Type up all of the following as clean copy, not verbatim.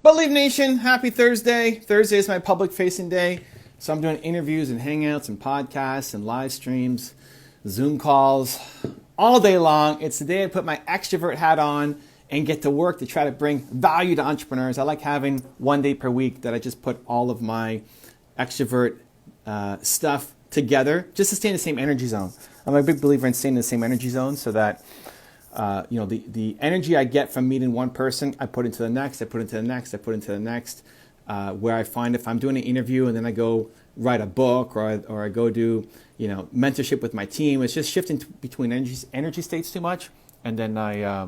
Believe Nation, happy Thursday. Thursday is my public facing day. So I'm doing interviews and hangouts and podcasts and live streams, Zoom calls all day long. It's the day I put my extrovert hat on and get to work to try to bring value to entrepreneurs. I like having one day per week that I just put all of my extrovert stuff together just to stay in the same energy zone. I'm a big believer in staying in the same energy zone so that the energy I get from meeting one person, I put into the next, I put into the next, I put into the next, where I find if I'm doing an interview and then I go write a book or I go do, mentorship with my team, it's just shifting between energy states too much. And then I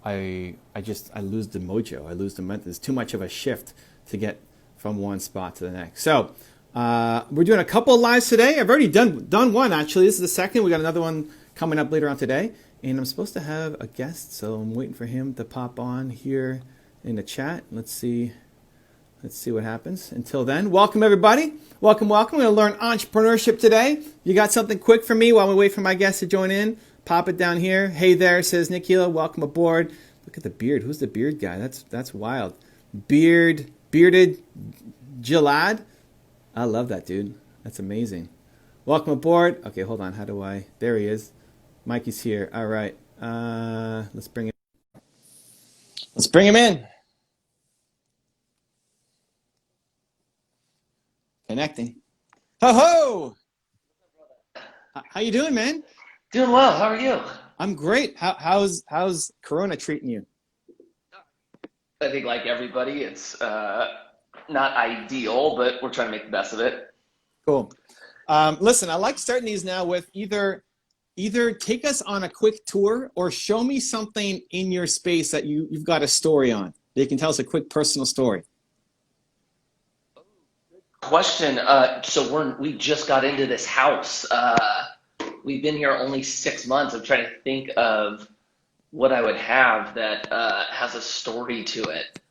lose the mojo. I lose the momentum. There's too much of a shift to get from one spot to the next. So we're doing a couple of lives today. I've already done one, actually. This is the second. We got another one coming up later on today. And I'm supposed to have a guest, so I'm waiting for him to pop on here in the chat. Let's see what happens. Until then, welcome everybody. Welcome. We're going to learn entrepreneurship today. You got something quick for me while we wait for my guest to join in? Pop it down here. Hey there, says Nikhil. Welcome aboard. Look at the beard. Who's the beard guy? That's wild. Bearded Gilad. I love that dude. That's amazing. Welcome aboard. Okay, hold on. There he is. Mikey's here. All right. Let's bring him in. Connecting. Ho ho! How you doing, man? Doing well. How are you? I'm great. How's Corona treating you? I think like everybody, it's not ideal, but we're trying to make the best of it. Cool. Listen, I like starting these now with either take us on a quick tour or show me something in your space that you've got a story on. You can tell us a quick personal story. Question. So we just got into this house. We've been here only 6 months. I'm trying to think of what I would have that has a story to it.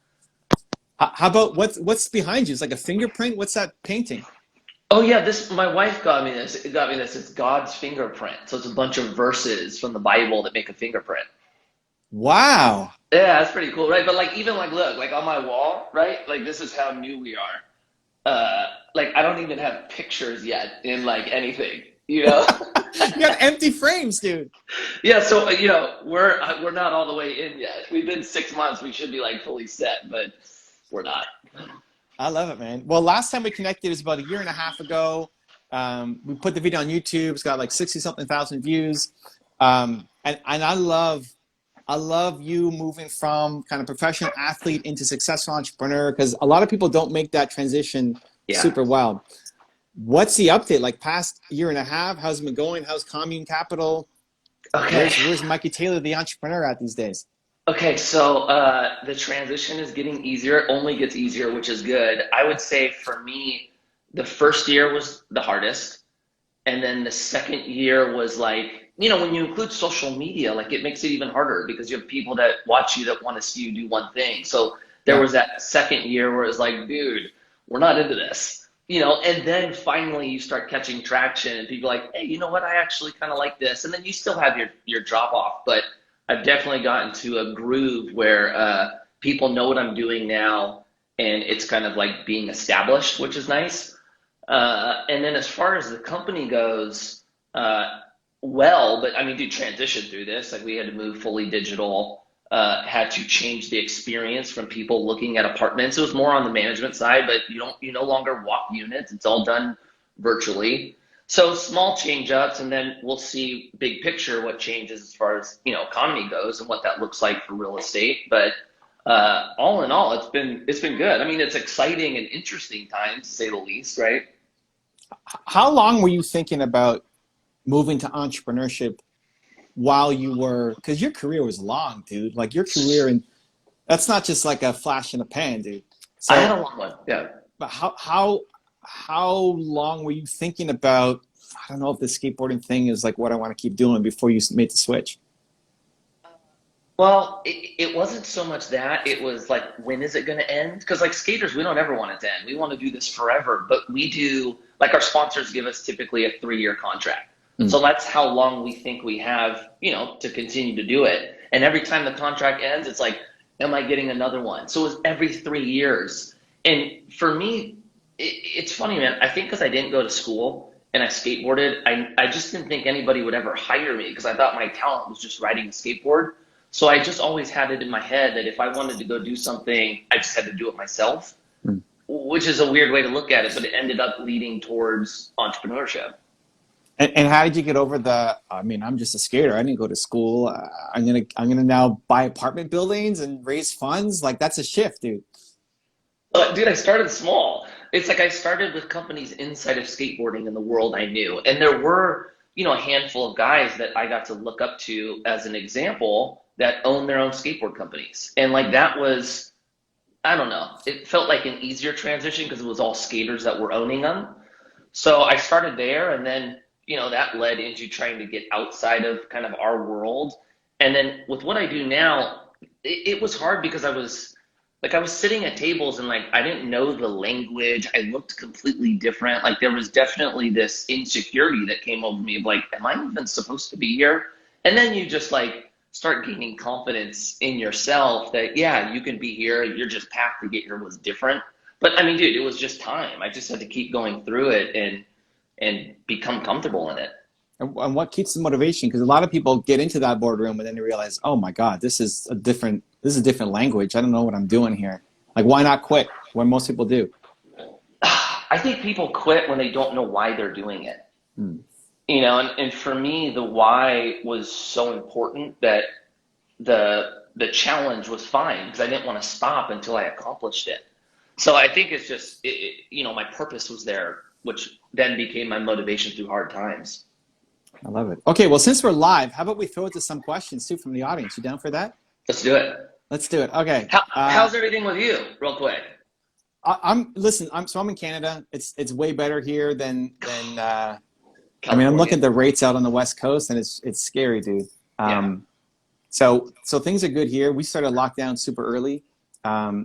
How about what's behind you? It's like a fingerprint. What's that painting? Oh yeah, my wife got me this. It's God's fingerprint. So it's a bunch of verses from the Bible that make a fingerprint. Wow. Yeah, that's pretty cool, right? But look, on my wall, right? Like this is how new we are. I don't even have pictures yet in anything, You got empty frames, dude. Yeah, so we're not all the way in yet. We've been 6 months. We should be fully set, but we're not. I love it, man. Well, last time we connected was about a year and a half ago. We put the video on YouTube. It's got 60-something thousand views. And I love you moving from kind of professional athlete into successful entrepreneur because a lot of people don't make that transition super well. What's the update? Past year and a half, how's it been going? How's Commune Capital? Okay. Where's Mikey Taylor, the entrepreneur, at these days? Okay, so the transition is getting easier. It only gets easier, which is good. I would say for me, the first year was the hardest. And then the second year was when you include social media, it makes it even harder because you have people that watch you that want to see you do one thing. So there was that second year where it was dude, we're not into this. And then finally you start catching traction and people are like, hey, you know what? I actually kind of like this. And then you still have your drop off, but I've definitely gotten to a groove where people know what I'm doing now and it's kind of being established, which is nice. And then as far as the company goes, transition through this. We had to move fully digital, had to change the experience from people looking at apartments. It was more on the management side, but you no longer walk units. It's all done virtually. So small change ups, and then we'll see big picture what changes as far as economy goes and what that looks like for real estate. But all in all, it's been good. It's exciting and interesting times to say the least, right? How long were you thinking about moving to entrepreneurship while you were, because your career was long, dude. Your career, and that's not just a flash in the pan, dude. So, I had a long one, yeah. But how long were you thinking about, I don't know if the skateboarding thing is what I want to keep doing before you made the switch? Well, it wasn't so much that. It was when is it going to end? Because skaters, we don't ever want it to end. We want to do this forever. But we do, our sponsors give us typically a 3-year contract. So that's how long we think we have, to continue to do it. And every time the contract ends, it's am I getting another one? So it was every 3 years. And for me, it's funny, man. I think because I didn't go to school and I skateboarded, I just didn't think anybody would ever hire me because I thought my talent was just riding a skateboard. So I just always had it in my head that if I wanted to go do something, I just had to do it myself, Mm. which is a weird way to look at it, but it ended up leading towards entrepreneurship. And how did you get over I mean, I'm just a skater. I didn't go to school. I'm gonna now buy apartment buildings and raise funds. Like that's a shift, dude. Dude, I started small. It's like I started with companies inside of skateboarding in the world I knew. And there were, a handful of guys that I got to look up to as an example that own their own skateboard companies. And like that was, I don't know, it felt like an easier transition because it was all skaters that were owning them. So I started there and then, that led into trying to get outside of kind of our world. And then with what I do now, it was hard because I was sitting at tables and like I didn't know the language. I looked completely different. Like there was definitely this insecurity that came over me of like, am I even supposed to be here? And then you just like start gaining confidence in yourself that yeah, you can be here. Your just path to get here was different. But I mean, dude, it was just time. I just had to keep going through it and become comfortable in it. And what keeps the motivation? Because a lot of people get into that boardroom and then they realize, oh my God, this is a different language. I don't know what I'm doing here. Like, why not quit? When most people do. I think people quit when they don't know why they're doing it. Hmm. And for me, the why was so important that the challenge was fine because I didn't want to stop until I accomplished it. So I think it's just, my purpose was there, which then became my motivation through hard times. I love it. Okay, well, since we're live, how about we throw it to some questions too from the audience? You down for that? Let's do it. Let's do it. Okay. How's everything with you, real quick? Listen. I'm in Canada. It's way better here than I mean, I'm California. looking at the rates out on the West Coast, and it's scary, dude. Yeah. So things are good here. We started lockdown super early.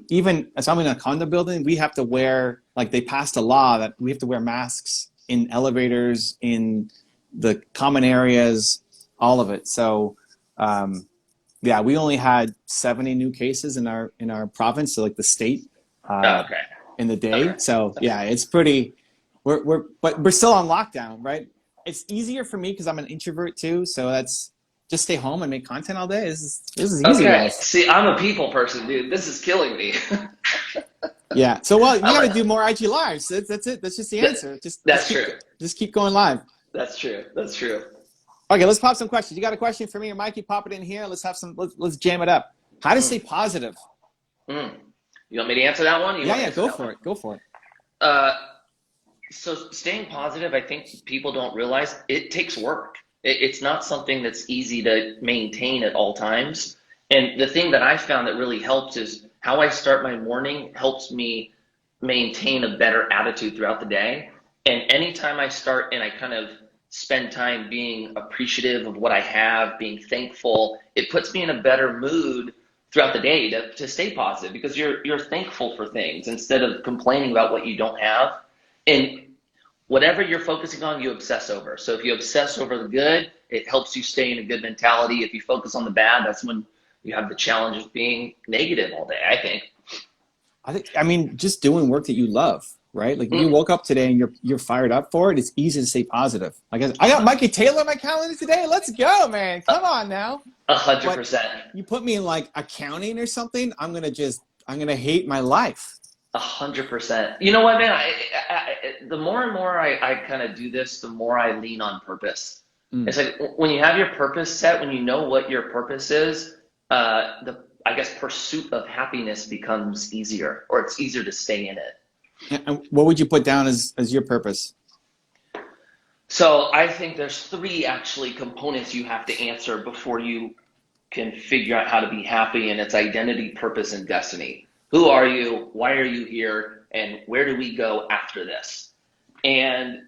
Even as I'm in a condo building, we have to wear, like, they passed a law that we have to wear masks in elevators, in the common areas, all of it. So, yeah, we only had 70 new cases in our province, so like the state, Okay. in the day. Okay. So yeah, it's pretty. But we're still on lockdown, right? It's easier for me because I'm an introvert too. So that's just stay home and make content all day. This is easy, Okay. guys. See, I'm a people person, dude. This is killing me. Yeah. So well, you I'm got to like, do more IG lives. That's it. That's just the answer. that's true. Just keep going live. That's true. That's true. Okay, let's pop some questions. You got a question for me or Mikey? Pop it in here. Let's have some. Let's jam it up. How to stay positive? Mm. You want me to answer that one? Yeah. Go for it. Go for it. So staying positive, I think people don't realize it takes work. It's not something that's easy to maintain at all times. And the thing that I found that really helps is how I start my morning helps me maintain a better attitude throughout the day. And anytime I start and I kind of spend time being appreciative of what I have, being thankful, it puts me in a better mood throughout the day to stay positive because you're thankful for things instead of complaining about what you don't have. And whatever you're focusing on, you obsess over. So if you obsess over the good, it helps you stay in a good mentality. If you focus on the bad, that's when you have the challenge of being negative all day, I think. I mean, just doing work that you love, right? Like if you woke up today and you're fired up for it, it's easy to stay positive. I got Mikey Taylor on my calendar today. Let's go, man. Come on now. 100%. You put me in like accounting or something, I'm gonna hate my life. 100%. You know what, man? The more and more I kind of do this, the more I lean on purpose. It's like when you have your purpose set, when you know what your purpose is, I guess pursuit of happiness becomes easier, or it's easier to stay in it. And what would you put down as your purpose? So I think there's 3 actually components you have to answer before you can figure out how to be happy, and it's identity, purpose, and destiny. Who are you? Why are you here? And where do we go after this? And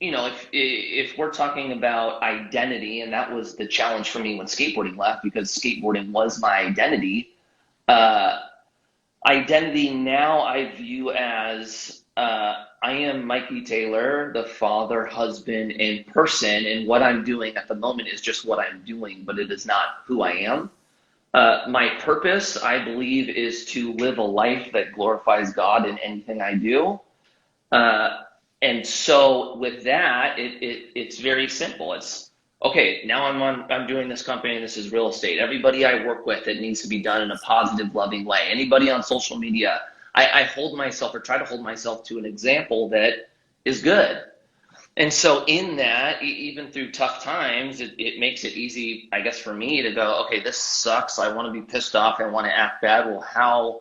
if we're talking about identity, and that was the challenge for me when skateboarding left, because skateboarding was my identity. Identity now I view as I am Mikey Taylor, the father, husband, and person, and what I'm doing at the moment is just what I'm doing, but it is not who I am. My purpose, I believe, is to live a life that glorifies God in anything I do. Uh, and so with that, it's very simple. It's okay. Now I'm doing this company, and this is real estate. Everybody I work with, it needs to be done in a positive, loving way. Anybody on social media, I hold myself or try to hold myself to an example that is good. And so in that, even through tough times, it makes it easy, I guess, for me to go, okay, this sucks. I want to be pissed off. I want to act bad. Well, how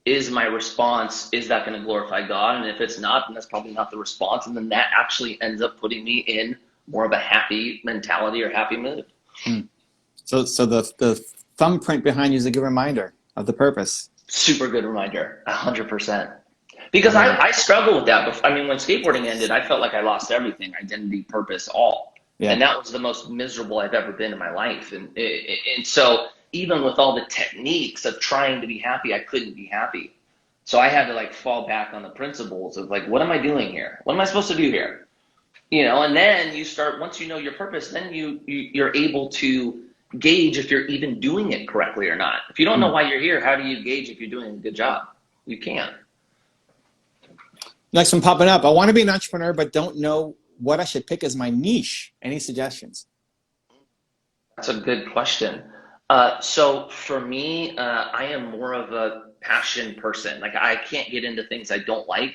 is my response? Is that going to glorify God? And if it's not, then that's probably not the response. And then that actually ends up putting me in more of a happy mentality or happy mood. So the thumbprint behind you is a good reminder of the purpose. Super good reminder, 100%. Because I struggle with that. I mean, when skateboarding ended, I felt like I lost everything, identity, purpose, all. Yeah. And that was the most miserable I've ever been in my life. And so even with all the techniques of trying to be happy, I couldn't be happy. So I had to like fall back on the principles of like, what am I doing here? What am I supposed to do here? You know, and then you start, once you know your purpose, then you're able to gauge if you're even doing it correctly or not. If you don't know why you're here, how do you gauge if you're doing a good job? You can't. Next one popping up. I want to be an entrepreneur, but don't know what I should pick as my niche. Any suggestions? That's a good question. So for me, I am more of a passion person. Like I can't get into things I don't like.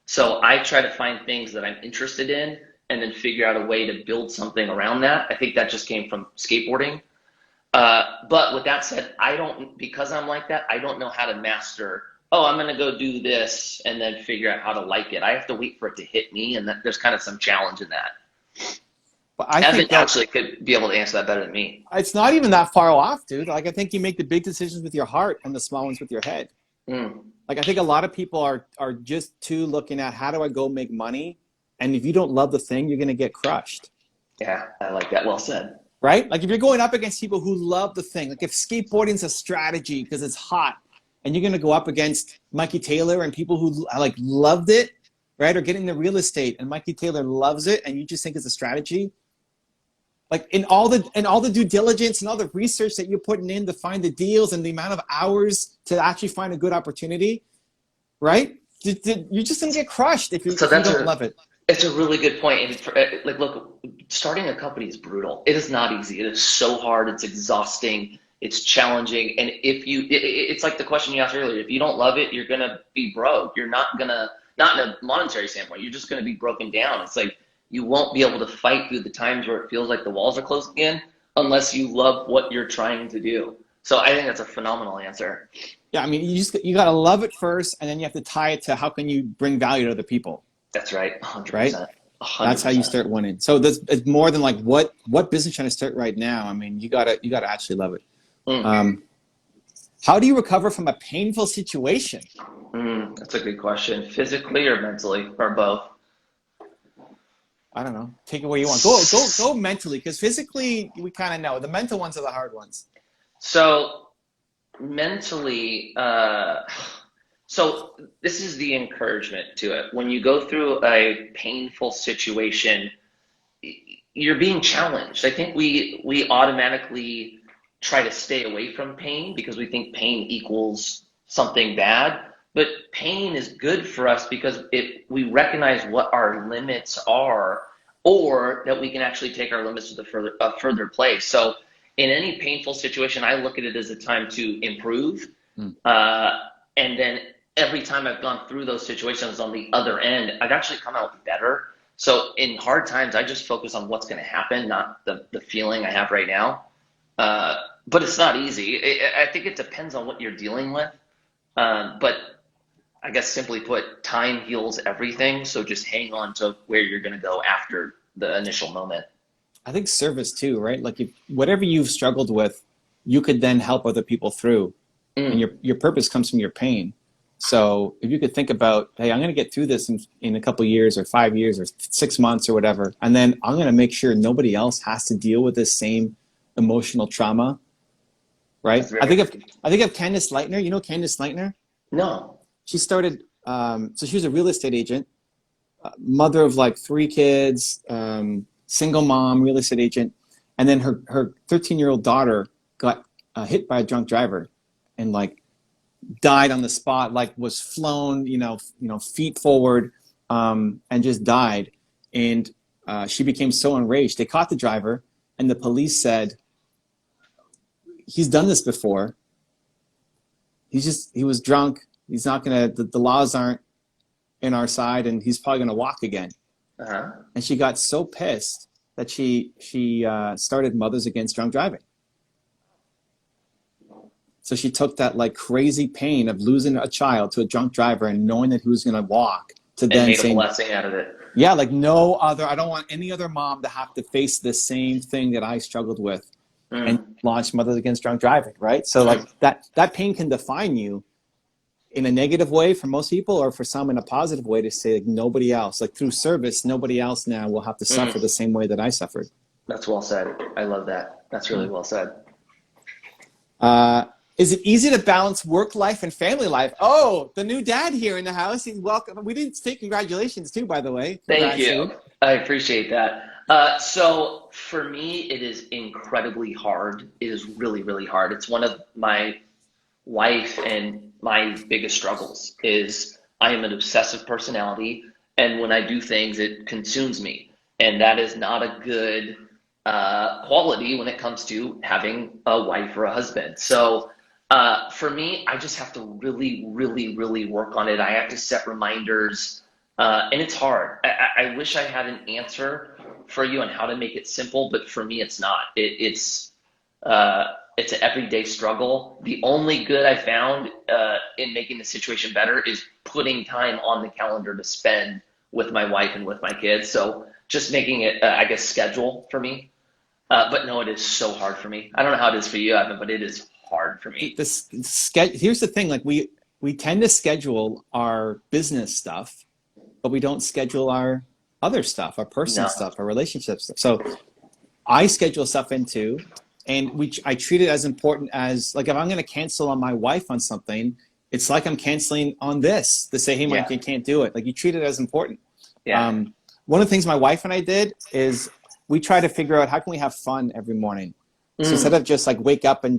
So I try to find things that I'm interested in and then figure out a way to build something around that. I think that just came from skateboarding. But with that said, because I'm like that, I don't know how to master, oh, I'm going to go do this and then figure out how to like it. I have to wait for it to hit me, and there's kind of some challenge in that. But I Evan think actually could be able to answer that better than me. it's not even that far off, dude. Like I think you make the big decisions with your heart and the small ones with your head. Like I think a lot of people are just too looking at how do I go make money, and if you don't love the thing, you're going to get crushed. Yeah, I like that. Well said. Right? Like if you're going up against people who love the thing, like if skateboarding's a strategy because it's hot, and you're going to go up against Mikey Taylor and people who like loved it, right? Or getting into real estate and Mikey Taylor loves it, and you just think it's a strategy. Like in all the due diligence and all the research that you're putting in to find the deals and the amount of hours to actually find a good opportunity, right? You're just going to get crushed if you don't love it. It's a really good point. And like, look, starting a company is brutal. It is not easy. It is so hard. It's exhausting. It's challenging. And it's like the question you asked earlier. If you don't love it, you're going to be broke. You're not in a monetary standpoint. You're just going to be broken down. It's like you won't be able to fight through the times where it feels like the walls are closing in unless you love what you're trying to do. So I think that's a phenomenal answer. Yeah, I mean, you got to love it first, and then you have to tie it to how can you bring value to other people. That's right, 100%. Right? 100%. That's how you start winning. So it's more than like what business trying to start right now. I mean, you gotta actually love it. How do you recover from a painful situation? That's a good question. Physically or mentally, or both? I don't know. Take it where you want. Go mentally, because physically we kind of know. The mental ones are the hard ones. So mentally, so this is the encouragement to it. When you go through a painful situation, you're being challenged. I think we automatically try to stay away from pain because we think pain equals something bad. But pain is good for us because we recognize what our limits are, or that we can actually take our limits to a further place. So in any painful situation, I look at it as a time to improve. And then every time I've gone through those situations on the other end, I've actually come out better. So in hard times, I just focus on what's going to happen, not the feeling I have right now. But it's not easy. I think it depends on what you're dealing with. But I guess simply put, time heals everything. So just hang on to where you're going to go after the initial moment. I think service too, right? Like whatever you've struggled with, you could then help other people through. And your purpose comes from your pain. So if you could think about, hey, I'm going to get through this in a couple of years or 5 years or 6 months or whatever, and then I'm going to make sure nobody else has to deal with this same emotional trauma, right? I think of Candace Leitner. You know Candace Leitner? No. She started, so she was a real estate agent, mother of like 3 kids, single mom, real estate agent. And then her 13-year-old daughter got hit by a drunk driver and like died on the spot, like was flown, feet forward, and just died. And she became so enraged. They caught the driver, and the police said, he's done this before. He was drunk. He's not gonna, the laws aren't in our side, and he's probably gonna walk again. Uh-huh. And she got so pissed that she started Mothers Against Drunk Driving. So she took that like crazy pain of losing a child to a drunk driver and knowing that he was gonna walk to And then made a saying, blessing out of it. yeah, like no other, I don't want any other mom to have to face the same thing that I struggled with, and launched Mothers Against Drunk Driving, right? So like that pain can define you in a negative way for most people, or for some in a positive way, to say like nobody else, like through service, nobody else now will have to suffer the same way that I suffered. That's well said. I love that. That's really well said. Is it easy to balance work life and family life? Oh, the new dad here in the house. He's welcome. We didn't say congratulations too, by the way. Thank you. I appreciate that. So for me, it is incredibly hard. It is really, really hard. It's one of my wife and my biggest struggles is I am an obsessive personality. And when I do things, it consumes me. And that is not a good quality when it comes to having a wife or a husband. So for me, I just have to really, really, really work on it. I have to set reminders, and it's hard. I wish I had an answer for you on how to make it simple, but for me, it's not. It's an everyday struggle. The only good I found in making the situation better is putting time on the calendar to spend with my wife and with my kids. So just making it, I guess, schedule for me. But no, it is so hard for me. I don't know how it is for you, Evan, but it is hard for me. Here's the thing, like we tend to schedule our business stuff, but we don't schedule our other stuff, our personal stuff, our relationship stuff. So I schedule stuff in too, and I treat it as important as, like, if I'm going to cancel on my wife on something, it's like I'm canceling on this to say, hey, Mike, you can't do it. Like, you treat it as important. Yeah. One of the things my wife and I did is we try to figure out how can we have fun every morning. So instead of just like wake up and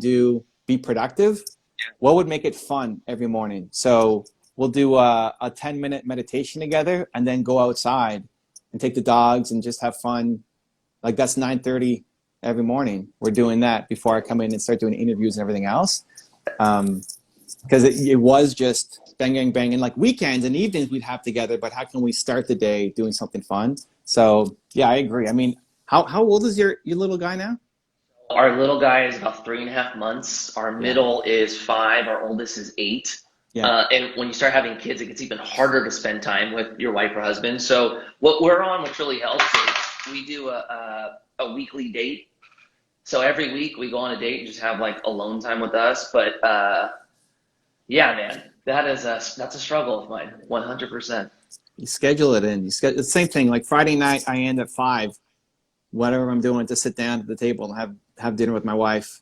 be productive, what would make it fun every morning? So we'll do a 10-minute meditation together and then go outside and take the dogs and just have fun. Like, that's 9:30 every morning. We're doing that before I come in and start doing interviews and everything else. Because it was just bang, bang, bang. And like weekends and evenings we'd have together, but how can we start the day doing something fun? So yeah, I agree. I mean, how old is your little guy now? Our little guy is about 3.5 months. Our middle is 5. Our oldest is 8. Yeah. And when you start having kids, it gets even harder to spend time with your wife or husband. So what we're on, which really helps, is we do a weekly date. So every week we go on a date and just have like alone time with us. But yeah, man, that's a struggle of mine, 100%. You schedule it in. It's the same thing. Like Friday night, I end at 5. Whatever I'm doing, to sit down at the table and have dinner with my wife.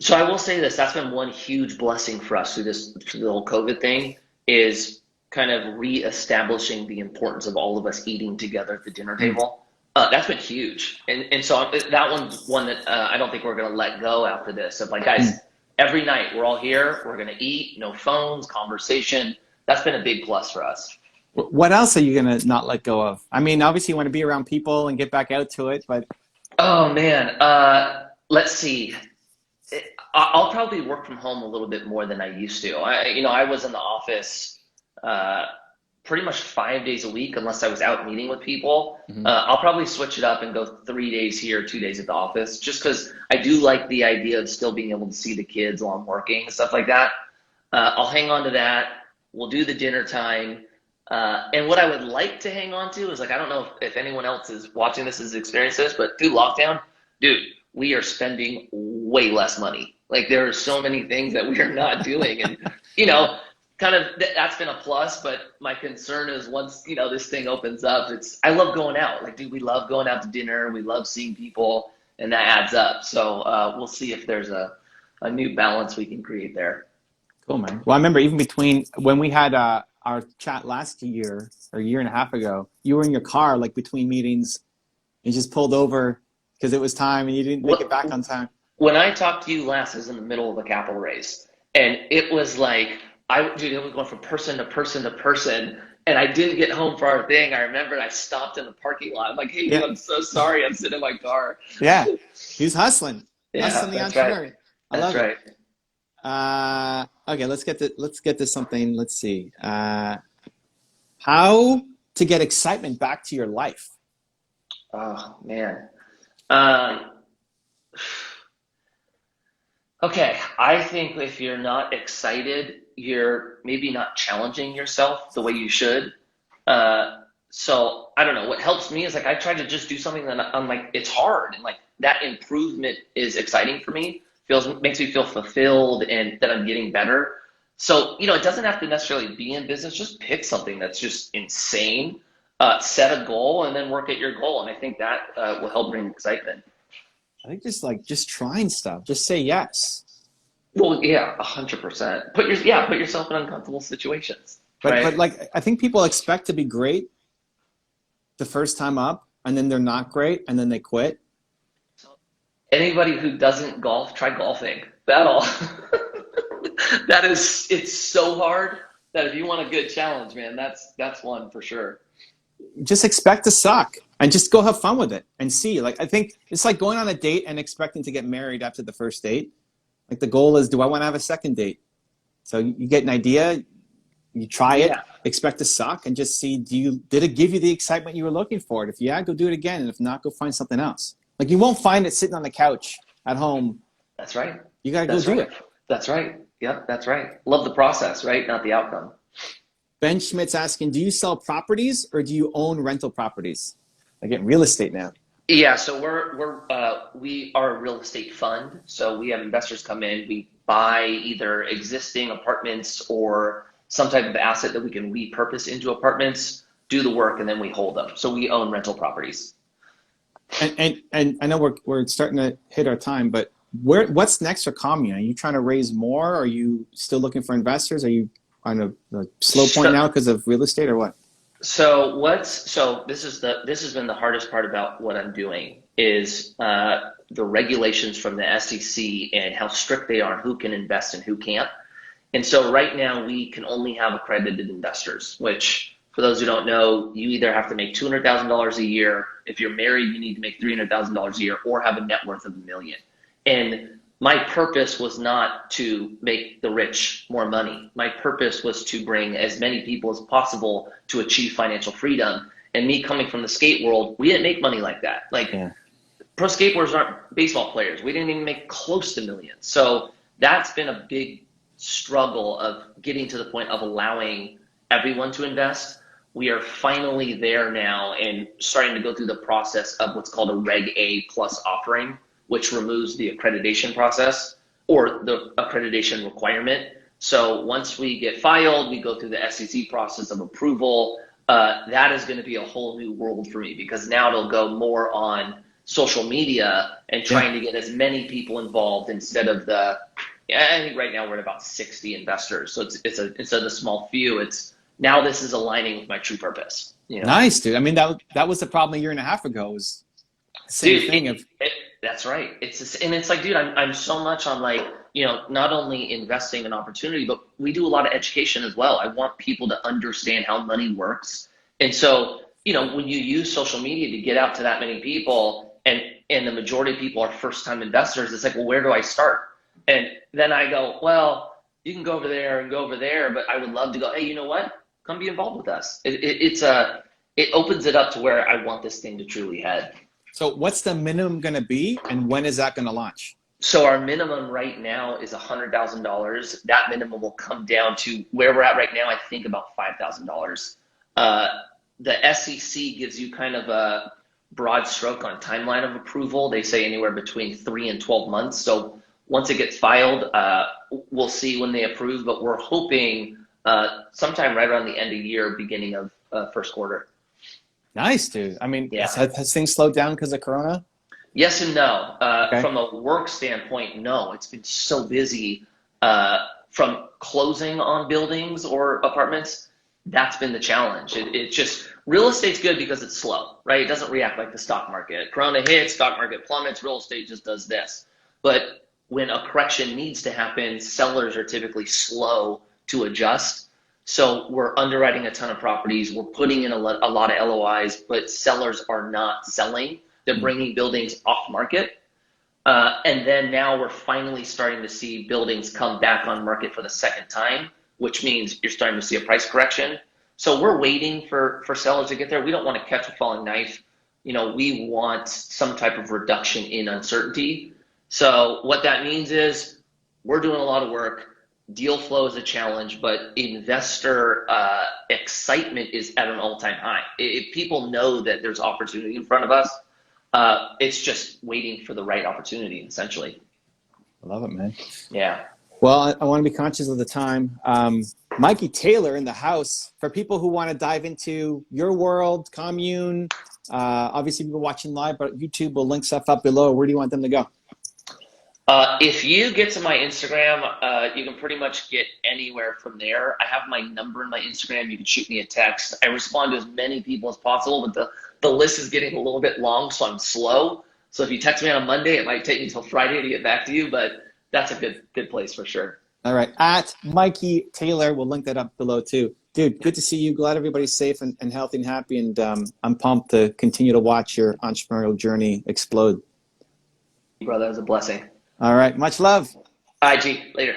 So I will say this, that's been one huge blessing for us through the whole COVID thing, is kind of reestablishing the importance of all of us eating together at the dinner table. That's been huge. And so that one's one that I don't think we're going to let go after this. Of like, guys, every night we're all here, we're going to eat, no phones, conversation. That's been a big plus for us. What else are you going to not let go of? I mean, obviously you want to be around people and get back out to it, but. Oh, man. Let's see. I'll probably work from home a little bit more than I used to. I was in the office pretty much 5 days a week unless I was out meeting with people. I'll probably switch it up and go 3 days here, 2 days at the office, just because I do like the idea of still being able to see the kids while I'm working and stuff like that. I'll hang on to that. We'll do the dinner time. And what I would like to hang on to is, like, I don't know if anyone else is watching this has experienced this, but through lockdown, dude, we are spending way less money. Like, there are so many things that we are not doing. And, kind of that's been a plus. But my concern is once, this thing opens up, I love going out. Like, dude, we love going out to dinner. We love seeing people, and that adds up. So we'll see if there's a new balance we can create there. Cool, man. Well, I remember even between when we had our chat last year or a year and a half ago, you were in your car, like between meetings, and just pulled over because it was time and you didn't make it back on time. When I talked to you last, I was in the middle of a capital raise, and it was like dude, it was going from person to person to person, and I didn't get home for our thing. I remember I stopped in the parking lot. I'm like, hey, dude, Yeah. I'm so sorry. I'm sitting in my car. Yeah. He's hustling. Yeah, Hustling the that's right. entrepreneur. I That's love it. right. Okay, let's get to something. Let's see. How to get excitement back to your life. Oh man. Um, okay, I think if you're not excited, you're maybe not challenging yourself the way you should. So I don't know. What helps me is like I try to just do something that I'm like it's hard and like that improvement is exciting for me. Feels makes me feel fulfilled and that I'm getting better. So it doesn't have to necessarily be in business. Just pick something that's just insane. Set a goal and then work at your goal, and I think that will help bring excitement. I think just trying stuff. Just say yes. Well, yeah, 100%. Put yourself in uncomfortable situations, But right? like I think people expect to be great the first time up, and then they're not great, and then they quit. Anybody who doesn't golf, try golfing. That'll it's so hard that if you want a good challenge, man, that's one for sure. Just expect to suck and just go have fun with it and see. Like I think it's like going on a date and expecting to get married after the first date. Like the goal is, do I want to have a second date? So you get an idea, you try it, Yeah, expect to suck, and just see did it give you the excitement you were looking for? And if yeah, go do it again, and if not, go find something else. Like you won't find it sitting on the couch at home. that's right. You got to go That's do right. it. That's right. Yep, that's right. Love the process, right? Not the outcome. Ben Schmidt's asking, do you sell properties or do you own rental properties? I get real estate now. Yeah, so we are a real estate fund. So we have investors come in, we buy either existing apartments or some type of asset that we can repurpose into apartments, do the work, and then we hold them. So we own rental properties. And I know we're starting to hit our time, but what's next for Commune? Are you trying to raise more? Are you still looking for investors? Are you on a slow point So, now because of real estate or what? so this has been the hardest part about what I'm doing is the regulations from the SEC and how strict they are on who can invest and who can't. And so right now we can only have accredited investors, which for those who don't know, you either have to make $200,000 a year. If you're married, you need to make $300,000 a year or have a net worth of $1 million. And my purpose was not to make the rich more money. My purpose was to bring as many people as possible to achieve financial freedom. And me coming from the skate world, we didn't make money like that. Like Yeah. pro skateboarders aren't baseball players. We didn't even make close to millions. So that's been a big struggle of getting to the point of allowing everyone to invest. We are finally there now and starting to go through the process of what's called a Reg A plus offering, which removes the accreditation process or the accreditation requirement. So once we get filed, we go through the SEC process of approval. That is going to be a whole new world for me because now it'll go more on social media and Yeah. trying to get as many people involved instead of I think right now we're at about 60 investors. So instead of a small few, it's now this is aligning with my true purpose. Nice, dude. I mean, that was the problem a year and a half ago. Was the same Dude, thing of that's right. And it's like, dude, I'm so much on like, not only investing in opportunity, but we do a lot of education as well. I want people to understand how money works. And so, when you use social media to get out to that many people and the majority of people are first time investors, it's like, well, where do I start? And then I go, well, you can go over there and go over there, but I would love to go, hey, you know what? Come be involved with us. It opens it up to where I want this thing to truly head. so what's the minimum going to be, and when is that going to launch? So our minimum right now is $100,000. That minimum will come down to where we're at right now. I think about $5,000. The SEC gives you kind of a broad stroke on timeline of approval. They say anywhere between 3 and 12 months. So once it gets filed, we'll see when they approve. But we're hoping sometime right around the end of year, beginning of first quarter. Nice, dude. I mean, Yeah. has things slowed down because of Corona? Yes and no. Okay. From a work standpoint, no. It's been so busy from closing on buildings or apartments. That's been the challenge. It's just real estate's good because it's slow, right? It doesn't react like the stock market. Corona hits, stock market plummets, real estate just does this. But when a correction needs to happen, sellers are typically slow to adjust. So we're underwriting a ton of properties. We're putting in a lot of LOIs, but sellers are not selling. They're bringing buildings off market. And then now we're finally starting to see buildings come back on market for the second time, which means you're starting to see a price correction. So we're waiting for sellers to get there. We don't want to catch a falling knife. We want some type of reduction in uncertainty. So what that means is we're doing a lot of work. Deal flow is a challenge, but investor excitement is at an all-time high. If people know that there's opportunity in front of us, it's just waiting for the right opportunity, essentially. I love it, man. Yeah. Well, I want to be conscious of the time. Mikey Taylor in the house. For people who want to dive into your world, commune, obviously people watching live, but YouTube will link stuff up below. Where do you want them to go? If you get to my Instagram, you can pretty much get anywhere from there. I have my number in my Instagram. You can shoot me a text. I respond to as many people as possible, but the list is getting a little bit long, so I'm slow. So if you text me on a Monday, it might take me until Friday to get back to you, but that's a good place for sure. All right. At Mikey Taylor. We'll link that up below too. Dude, good to see you. Glad everybody's safe and healthy and happy. And I'm pumped to continue to watch your entrepreneurial journey explode. Brother, it was a blessing. All right. Much love. IG, later.